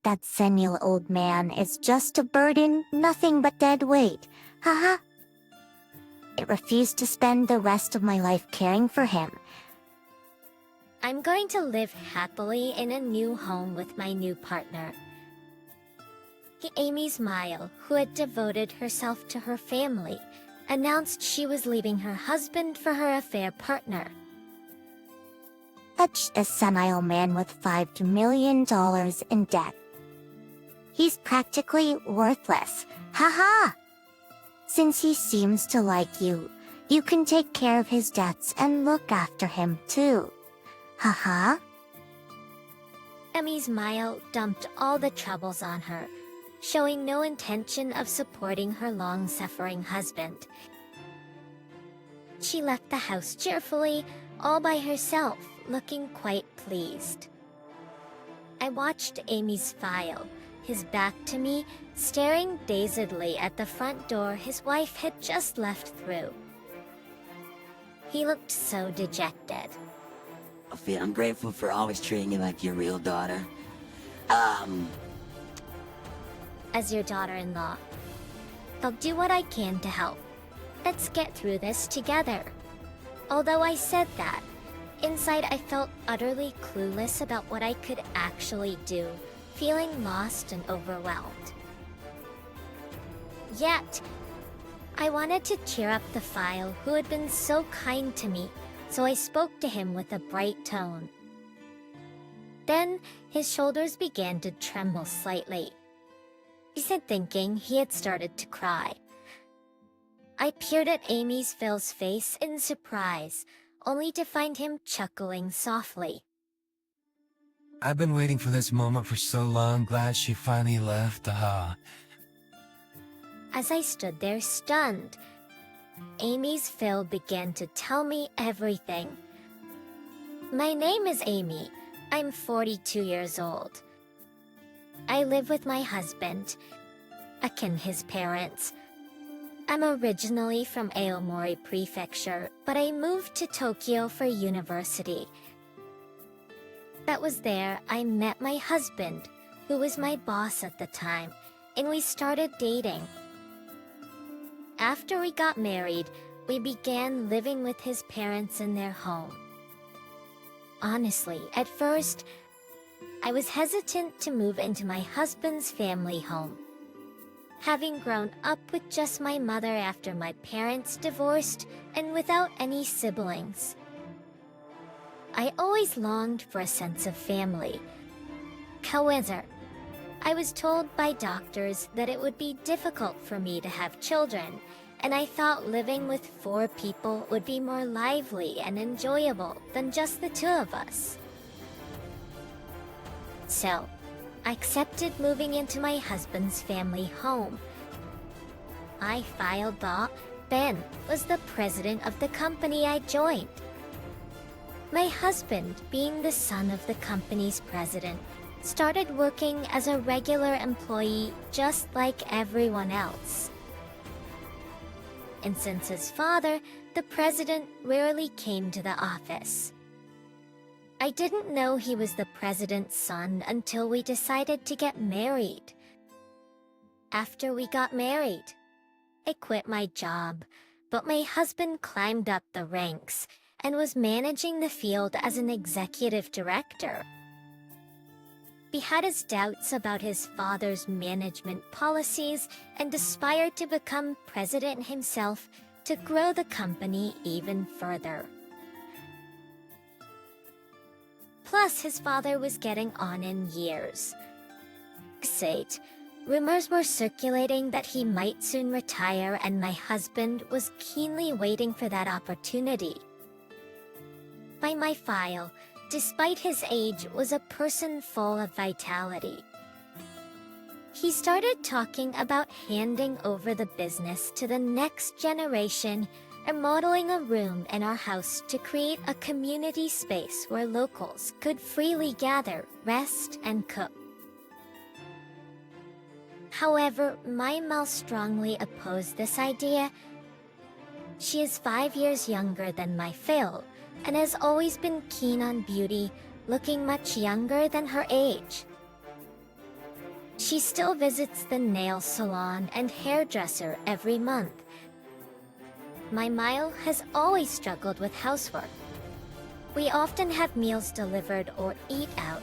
That senile old man is just a burden, nothing but dead weight. Haha. I refuse to spend the rest of my life caring for him. I'm going to live happily in a new home with my new partner. Amy Smile, who had devoted herself to her family, announced she was leaving her husband for her affair partner. A senile man with $5 million in debt. He's practically worthless. Haha! Since he seems to like you, you can take care of his debts and look after him too. Haha. Amy Smile dumped all the troubles on her, showing no intention of supporting her long-suffering husband. She left the house cheerfully, all by herself, looking quite pleased. I watched Amy's file, his back to me, staring dazedly at the front door his wife had just left through. He looked so dejected. I'm grateful for always treating you like your real daughter. As your daughter-in-law, I'll do what I can to help. Let's get through this together. Although I said that, inside I felt utterly clueless about what I could actually do, feeling lost and overwhelmed. Yet, I wanted to cheer up the file who had been so kind to me, so I spoke to him with a bright tone. Then, his shoulders began to tremble slightly. He said thinking he had started to cry. I peered at Phil's face in surprise, only to find him chuckling softly. I've been waiting for this moment for so long, glad she finally left, As I stood there stunned, Phil began to tell me everything. My name is Amy. I'm 42 years old. I live with my husband, akin his parents. I'm originally from Aomori Prefecture, but I moved to Tokyo for university. That was there I met my husband, who was my boss at the time, and we started dating. After we got married, we began living with his parents in their home. Honestly, at first, I was hesitant to move into my husband's family home. Having grown up with just my mother after my parents divorced and without any siblings, I always longed for a sense of family. However, I was told by doctors that it would be difficult for me to have children, and I thought living with 4 people would be more lively and enjoyable than just the 2 of us. So, I accepted moving into my husband's family home. I filed law. Ben was the president of the company I joined. My husband, being the son of the company's president, started working as a regular employee just like everyone else. And since his father, the president, rarely came to the office. I didn't know he was the president's son until we decided to get married. After we got married, I quit my job, but my husband climbed up the ranks and was managing the field as an executive director. He had his doubts about his father's management policies and aspired to become president himself to grow the company even further. Plus, his father was getting on in years. Rumors were circulating that he might soon retire, and my husband was keenly waiting for that opportunity. By my file, despite his age, was a person full of vitality. He started talking about handing over the business to the next generation and modeling a room in our house to create a community space where locals could freely gather, rest, and cook. However, my Mel strongly opposed this idea. She is 5 years younger than my Phil, and has always been keen on beauty, looking much younger than her age. She still visits the nail salon and hairdresser every month. My Mile has always struggled with housework. We often have meals delivered or eat out,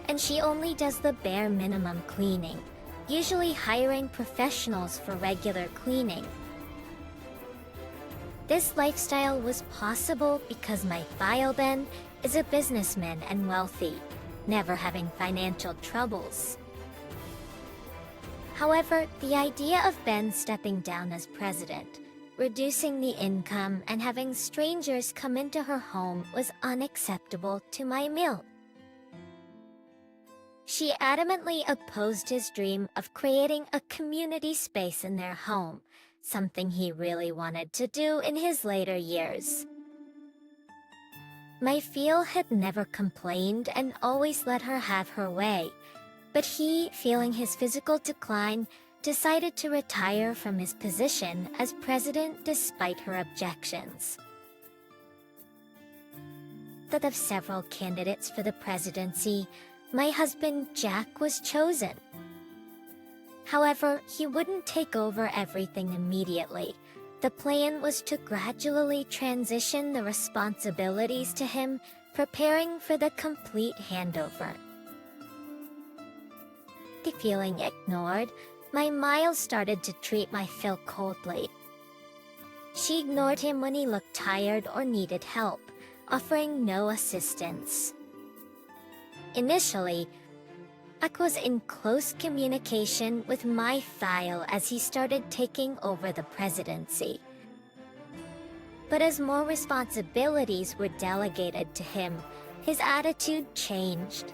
and she only does the bare minimum cleaning, usually hiring professionals for regular cleaning. This lifestyle was possible because my File Ben is a businessman and wealthy, never having financial troubles. However, the idea of Ben stepping down as president, reducing the income, and having strangers come into her home was unacceptable to my Mil. She adamantly opposed his dream of creating a community space in their home, something he really wanted to do in his later years. My Feel had never complained and always let her have her way, but he, feeling his physical decline, decided to retire from his position as president despite her objections. Out of several candidates for the presidency, my husband Jack was chosen. However, he wouldn't take over everything immediately. The plan was to gradually transition the responsibilities to him, preparing for the complete handover. Feeling ignored, my Miles started to treat my Phil coldly. She ignored him when he looked tired or needed help, offering no assistance. Initially, Jack was in close communication with my File as he started taking over the presidency. But as more responsibilities were delegated to him, his attitude changed.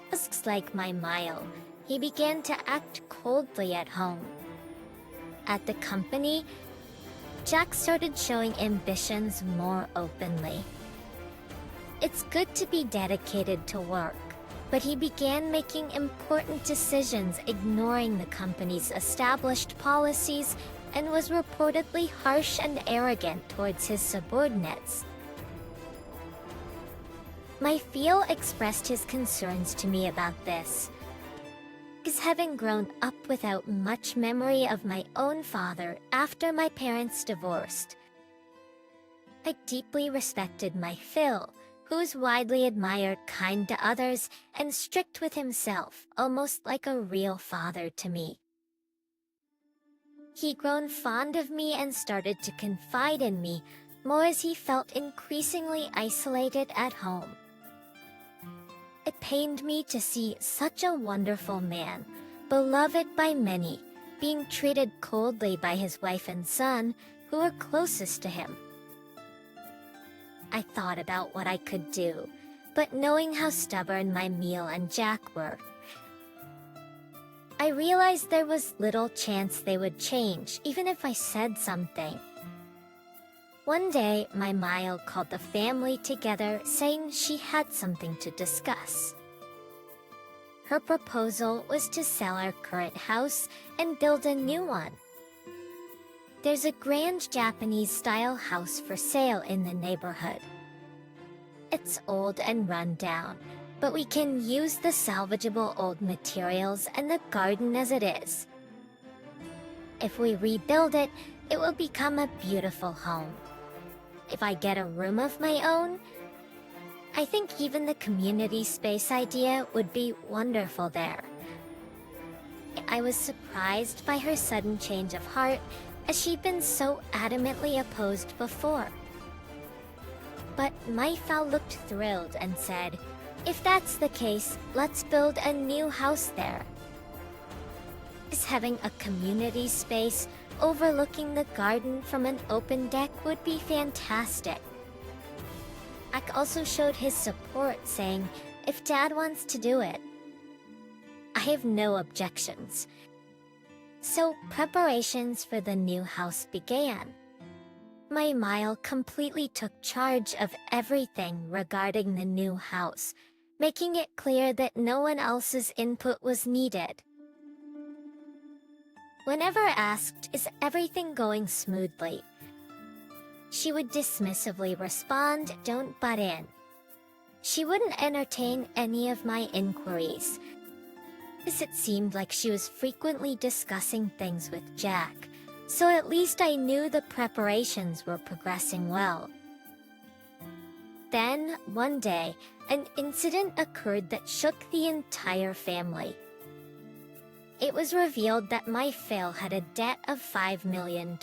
Just like my Mile, he began to act coldly at home. At the company, Jack started showing ambitions more openly. It's good to be dedicated to work, but he began making important decisions ignoring the company's established policies and was reportedly harsh and arrogant towards his subordinates. My Feel expressed his concerns to me about this. Because having grown up without much memory of my own father after my parents divorced, I deeply respected my Phil, who was widely admired, kind to others, and strict with himself, almost like a real father to me. He'd grown fond of me and started to confide in me more as he felt increasingly isolated at home. It pained me to see such a wonderful man, beloved by many, being treated coldly by his wife and son, who were closest to him. I thought about what I could do, but knowing how stubborn my Mil and Jack were, I realized there was little chance they would change, even if I said something. One day, my Mile called the family together, saying she had something to discuss. Her proposal was to sell our current house and build a new one. There's a grand Japanese-style house for sale in the neighborhood. It's old and run down, but we can use the salvageable old materials and the garden as it is. If we rebuild it, it will become a beautiful home. If I get a room of my own, I think even the community space idea would be wonderful there. I was surprised by her sudden change of heart, as she'd been so adamantly opposed before. But my Fal looked thrilled and said, "If that's the case, let's build a new house there." Is having a community space overlooking the garden from an open deck would be fantastic. Ak also showed his support, saying, "If Dad wants to do it, I have no objections." So preparations for the new house began. My Mile completely took charge of everything regarding the new house, making it clear that no one else's input was needed. Whenever asked, "Is everything going smoothly?" she would dismissively respond, "Don't butt in." She wouldn't entertain any of my inquiries. It seemed like she was frequently discussing things with Jack, so at least I knew the preparations were progressing well. Then, one day, an incident occurred that shook the entire family. It was revealed that my Phil had a debt of $5 million.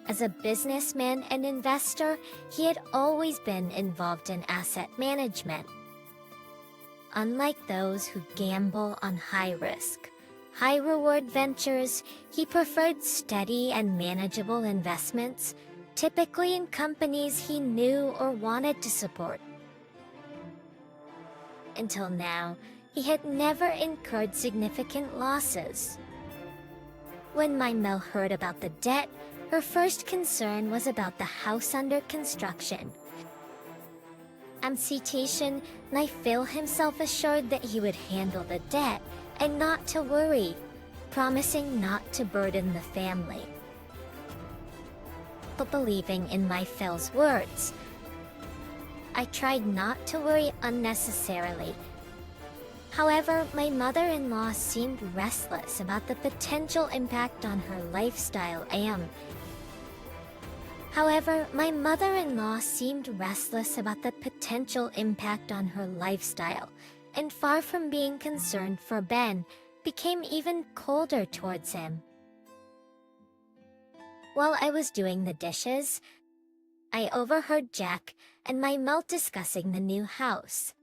As a businessman and investor, he had always been involved in asset management. Unlike those who gamble on high-risk, high-reward ventures, he preferred steady and manageable investments, typically in companies he knew or wanted to support. Until now, he had never incurred significant losses. When my Mel heard about the debt, her first concern was about the house under construction. Citation, my Phil himself assured that he would handle the debt and not to worry, promising not to burden the family. But believing in my Phil's words, I tried not to worry unnecessarily. However, my mother-in-law seemed restless about the potential impact on her lifestyle and far from being concerned for Ben, became even colder towards him. While I was doing the dishes, I overheard Jack and my Mel discussing the new house.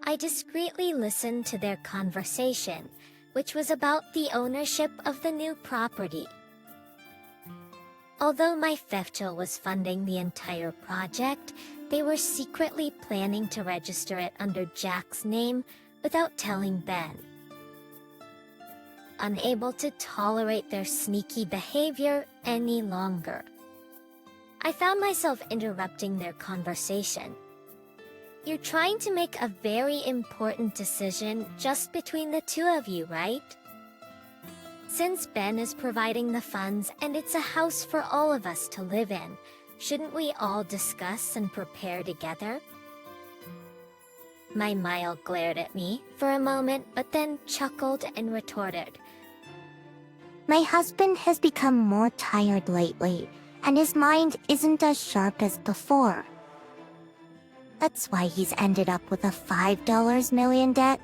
I discreetly listened to their conversation, which was about the ownership of the new property. Although my Fefchel was funding the entire project, they were secretly planning to register it under Jack's name without telling Ben. Unable to tolerate their sneaky behavior any longer, I found myself interrupting their conversation. You're trying to make a very important decision just between the two of you, right? Since Ben is providing the funds and it's a house for all of us to live in, shouldn't we all discuss and prepare together? My Mile glared at me for a moment, but then chuckled and retorted. My husband has become more tired lately, and his mind isn't as sharp as before. That's why he's ended up with a $5 million debt.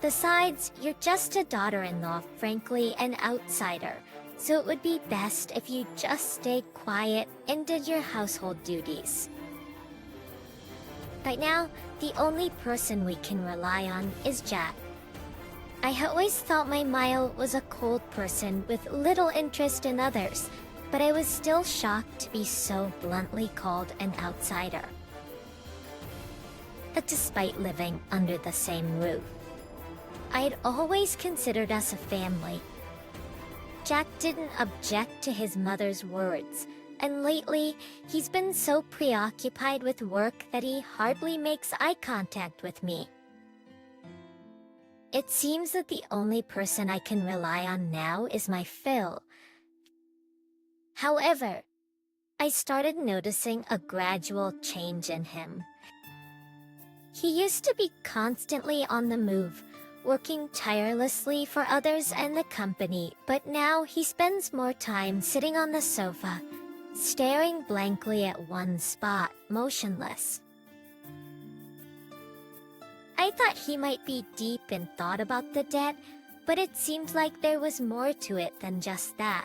Besides, you're just a daughter-in-law, frankly, an outsider, so it would be best if you just stayed quiet and did your household duties. Right now, the only person we can rely on is Jack. I always thought my Mile was a cold person with little interest in others, but I was still shocked to be so bluntly called an outsider. But despite living under the same roof, I had always considered us a family. Jack didn't object to his mother's words, and lately, he's been so preoccupied with work that he hardly makes eye contact with me. It seems that the only person I can rely on now is my Phil. However, I started noticing a gradual change in him. He used to be constantly on the move, working tirelessly for others and the company, but now he spends more time sitting on the sofa, staring blankly at one spot, motionless. I thought he might be deep in thought about the debt, but it seemed like there was more to it than just that.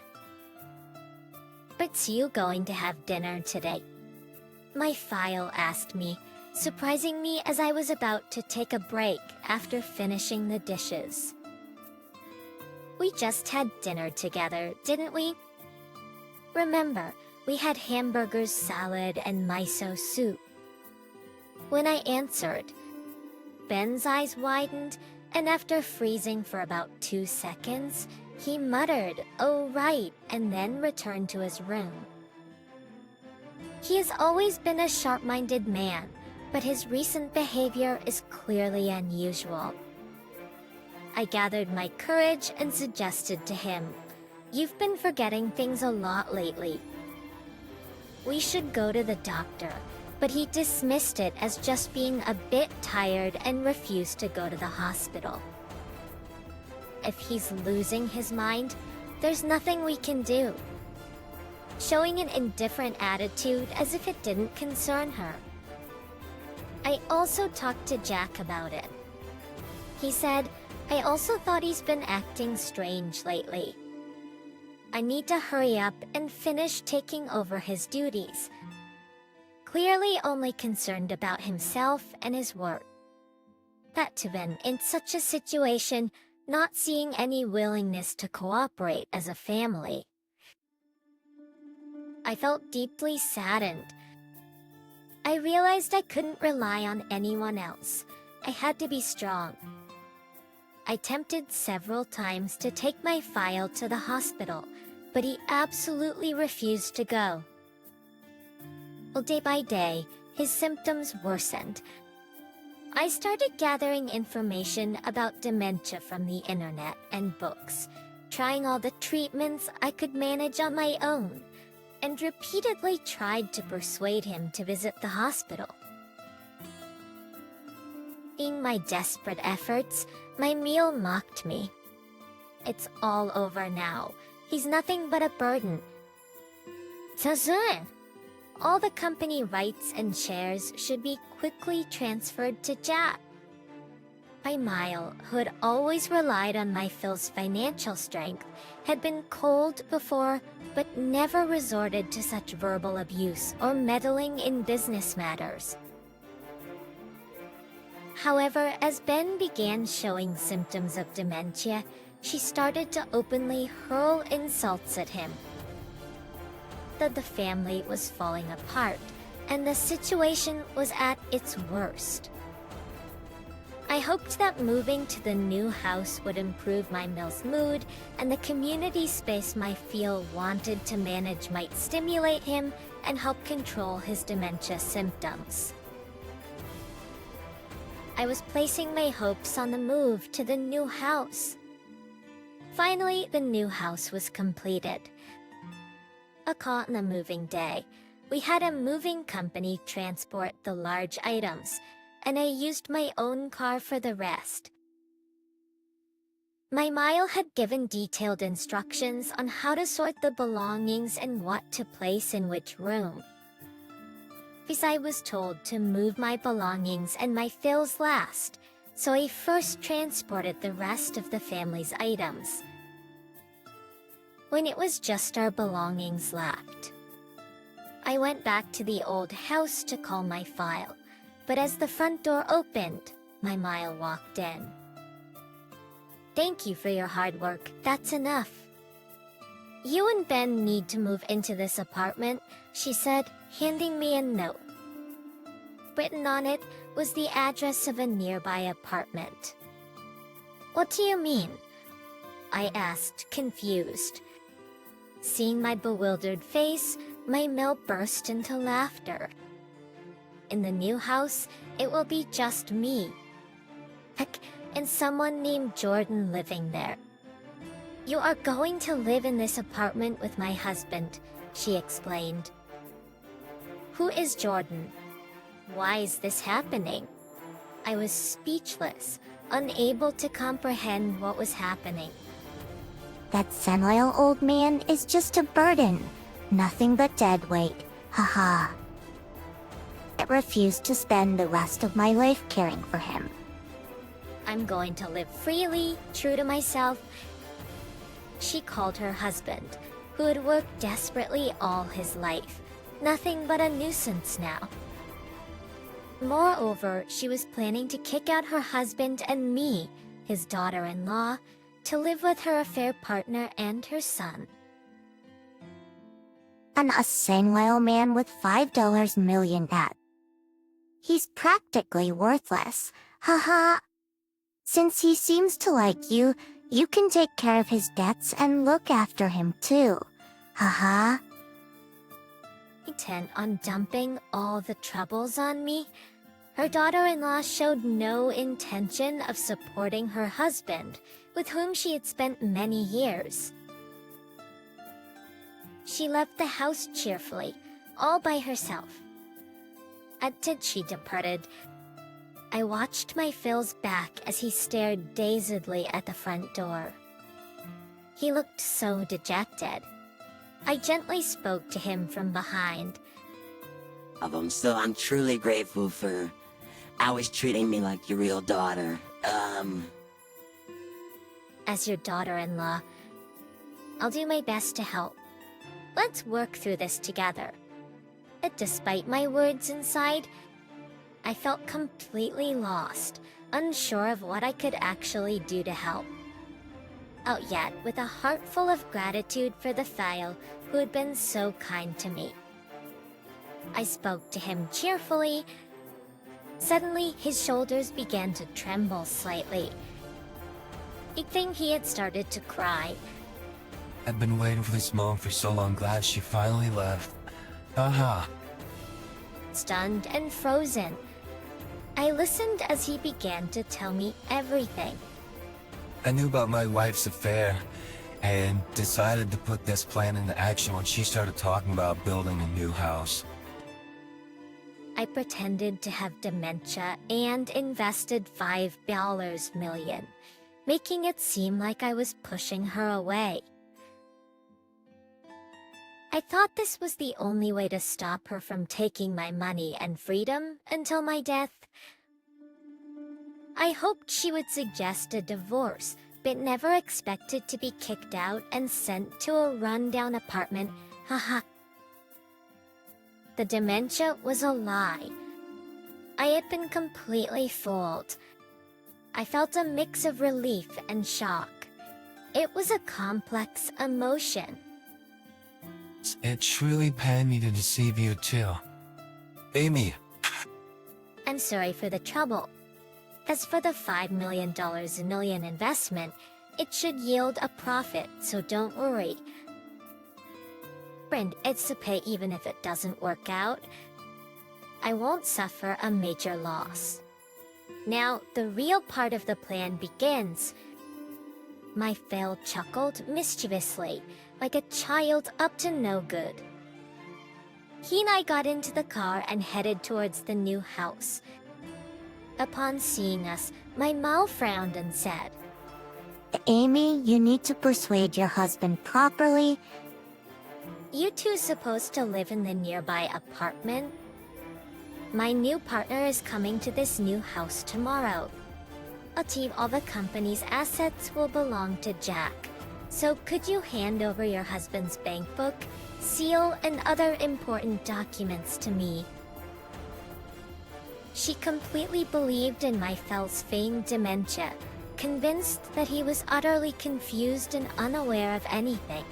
"But you going to have dinner today?" my File asked me, surprising me as I was about to take a break after finishing the dishes. We just had dinner together, didn't we? Remember, we had hamburgers, salad, and miso soup. When I answered, Ben's eyes widened, and after freezing for about 2 seconds, he muttered, "Oh right," and then returned to his room. He has always been a sharp-minded man, but his recent behavior is clearly unusual. I gathered my courage and suggested to him, "You've been forgetting things a lot lately. We should go to the doctor. but he dismissed it as just being a bit tired and refused to go to the hospital. If he's losing his mind, there's nothing we can do. Showing an indifferent attitude as if it didn't concern her. I also talked to Jack about it. He said, I also thought he's been acting strange lately. I need to hurry up and finish taking over his duties. Clearly only concerned about himself and his work. That to been in such a situation, not seeing any willingness to cooperate as a family. I felt deeply saddened. I realized I couldn't rely on anyone else. I had to be strong. I attempted several times to take my file to the hospital, but he absolutely refused to go. Well, day by day, his symptoms worsened. I started gathering information about dementia from the internet and books, trying all the treatments I could manage on my own, and repeatedly tried to persuade him to visit the hospital. In my desperate efforts, my meal mocked me. It's all over now. He's nothing but a burden. All the company rights and shares should be quickly transferred to Jack. Mile, who had always relied on my Phil's financial strength, had been cold before, but never resorted to such verbal abuse or meddling in business matters. However, as Ben began showing symptoms of dementia, she started to openly hurl insults at him. That the family was falling apart, and the situation was at its worst. I hoped that moving to the new house would improve my Mill's mood, and the community space my Phil wanted to manage might stimulate him and help control his dementia symptoms. I was placing my hopes on the move to the new house. Finally, the new house was completed. On the moving day, we had a moving company transport the large items, and I used my own car for the rest. Mile had given detailed instructions on how to sort the belongings and what to place in which room. Because I was told to move my belongings and my Phil's last, so I first transported the rest of the family's items. When it was just our belongings left, I went back to the old house to call my file, but as the front door opened, Mile walked in. Thank you for your hard work, that's enough. You and Ben need to move into this apartment, she said, handing me a note. Written on it was the address of a nearby apartment. What do you mean? I asked, confused. Seeing my bewildered face, Mel burst into laughter. In the new house, it will be just me. Heck, and someone named Jordan living there. You are going to live in this apartment with my husband, she explained. Who is Jordan? Why is this happening? I was speechless, unable to comprehend what was happening. That senile old man is just a burden. Nothing but dead weight. Haha. I refuse to spend the rest of my life caring for him. I'm going to live freely, true to myself. She called her husband, who had worked desperately all his life. Nothing but a nuisance now. Moreover, she was planning to kick out her husband and me, his daughter-in-law, to live with her affair partner and her son. A senile man with $5 million debt. He's practically worthless. Haha. Since he seems to like you, you can take care of his debts and look after him too. Haha. Intent on dumping all the troubles on me, her daughter-in-law showed no intention of supporting her husband, with whom she had spent many years. She left the house cheerfully, all by herself. Until she departed, I watched my Phil's back as he stared dazedly at the front door. He looked so dejected. I gently spoke to him from behind. I'm truly grateful for always treating me like your real daughter. As your daughter-in-law, I'll do my best to help. Let's work through this together. But despite my words inside, I felt completely lost, unsure of what I could actually do to help. Out yet with a heart full of gratitude for the Phile who had been so kind to me. I spoke to him cheerfully. Suddenly, his shoulders began to tremble slightly. I think he had started to cry. I've been waiting for this moment for so long. Glad she finally left. Haha. Stunned and frozen, I listened as he began to tell me everything. I knew about my wife's affair and decided to put this plan into action when she started talking about building a new house. I pretended to have dementia and invested $5 million, making it seem like I was pushing her away. I thought this was the only way to stop her from taking my money and freedom until my death. I hoped she would suggest a divorce, but never expected to be kicked out and sent to a rundown apartment. Haha. The dementia was a lie. I had been completely fooled. I felt a mix of relief and shock. It was a complex emotion. It truly pained me to deceive you too. Amy. I'm sorry for the trouble. As for the $5 million a million investment, it should yield a profit, so don't worry. Friend, it's a pay even if it doesn't work out. I won't suffer a major loss. Now, the real part of the plan begins. My Phil chuckled mischievously, like a child up to no good. He and I got into the car and headed towards the new house. Upon seeing us, my Mal frowned and said, Amy, you need to persuade your husband properly. You two supposed to live in the nearby apartment? My new partner is coming to this new house tomorrow. I'll tell you all the company's assets will belong to Jack. So could you hand over your husband's bank book, seal, and other important documents to me? She completely believed in my Phil's feigned dementia, convinced that he was utterly confused and unaware of anything.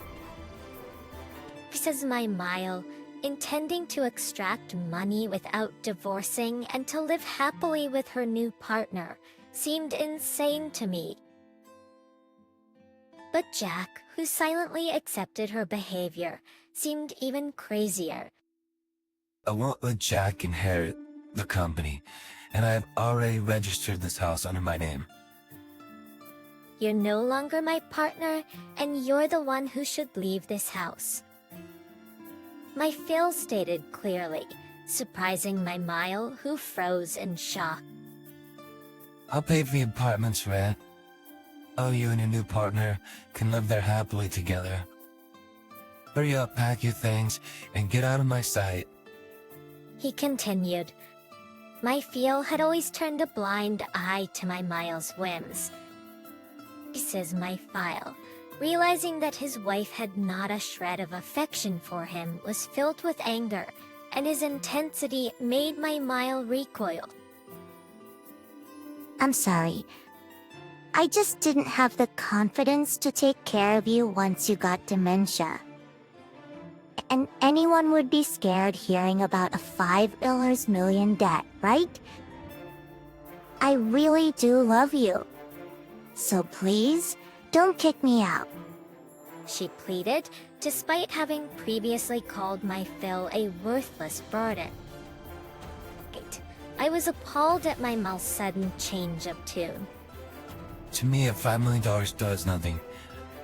Says my Mile, intending to extract money without divorcing and to live happily with her new partner, seemed insane to me. But Jack, who silently accepted her behavior, seemed even crazier. I won't let Jack inherit the company, and I have already registered this house under my name. You're no longer my partner, and you're the one who should leave this house. My Phil stated clearly, surprising my Mile, who froze in shock. I'll pay for the apartment's rent. Oh, you and your new partner can live there happily together. Hurry up, pack your things, and get out of my sight. He continued. My Phil had always turned a blind eye to my Mile's whims. Says my Phile, realizing that his wife had not a shred of affection for him, was filled with anger, and his intensity made my Mile recoil. I'm sorry. I just didn't have the confidence to take care of you once you got dementia. And anyone would be scared hearing about a $5 million debt, right? I really do love you. So please, don't kick me out. She pleaded, despite having previously called my Phil a worthless burden. I was appalled at my Mal's sudden change of tune. To me, $5 million does nothing.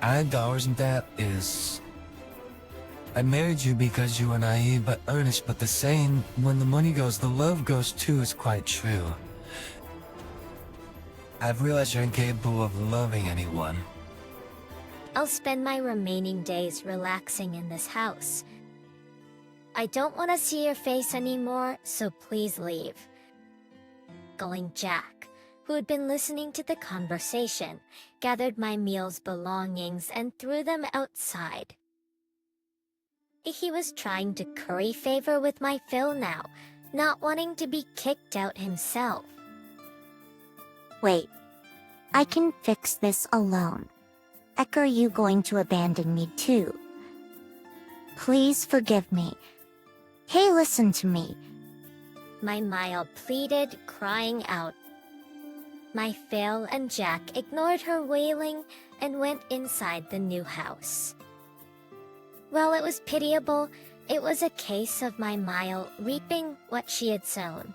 $5 in debt is I married you because you were naive but earnest, but the saying, when the money goes, the love goes too, is quite true. I've realized you're incapable of loving anyone. I'll spend my remaining days relaxing in this house. I don't want to see your face anymore, so please leave. Going Jack, who had been listening to the conversation, gathered my meal's belongings and threw them outside. He was trying to curry favor with my Phil now, not wanting to be kicked out himself. Wait, I can fix this alone. Heck, are you going to abandon me too? Please forgive me. Hey, listen to me. My Mile pleaded, crying out. My Phil and Jack ignored her wailing and went inside the new house. While it was pitiable, it was a case of my Mile reaping what she had sown.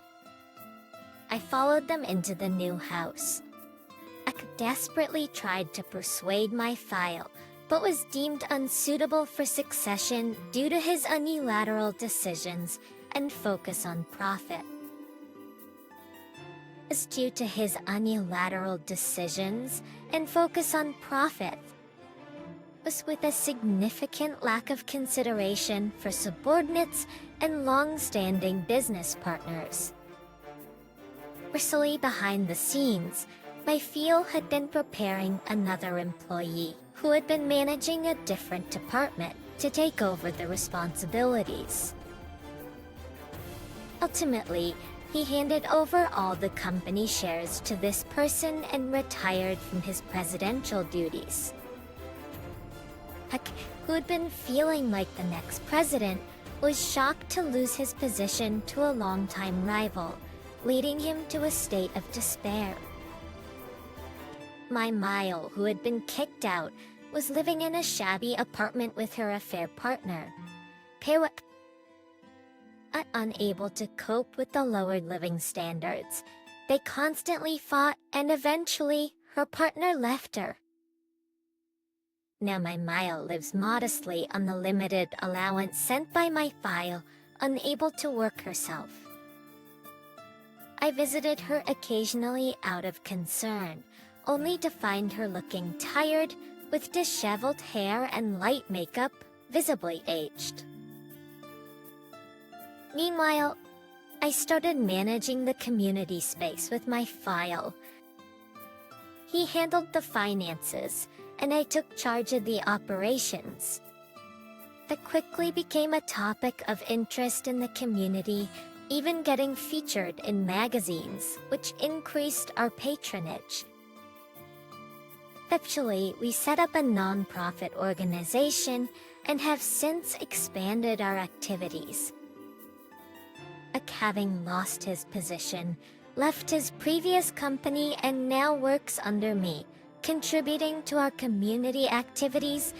I followed them into the new house. I desperately tried to persuade my Phil, but was deemed unsuitable for succession due to his unilateral decisions and focus on profit. It's due to his unilateral decisions and focus on profit was with a significant lack of consideration for subordinates and long-standing business partners. Bristly behind the scenes, my Phil had been preparing another employee who had been managing a different department to take over the responsibilities. Ultimately, he handed over all the company shares to this person and retired from his presidential duties. Heck, who had been feeling like the next president, was shocked to lose his position to a longtime rival, leading him to a state of despair. My Mile, who had been kicked out, was living in a shabby apartment with her affair partner. Unable to cope with the lowered living standards, they constantly fought and eventually her partner left her. Now my Mile lives modestly on the limited allowance sent by my Phil, unable to work herself. I visited her occasionally out of concern, only to find her looking tired, with disheveled hair and light makeup, visibly aged. Meanwhile, I started managing the community space with my Phil. He handled the finances, and I took charge of the operations. That quickly became a topic of interest in the community, even getting featured in magazines, which increased our patronage. Eventually, we set up a non-profit organization and have since expanded our activities. Having lost his position, left his previous company and now works under me, contributing to our community activities.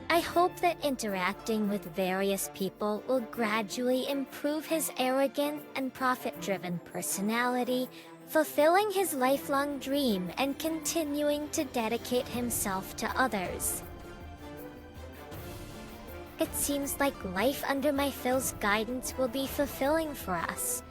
I hope that interacting with various people will gradually improve his arrogant and profit-driven personality, fulfilling his lifelong dream and continuing to dedicate himself to others. It seems like life under my Phil's guidance will be fulfilling for us.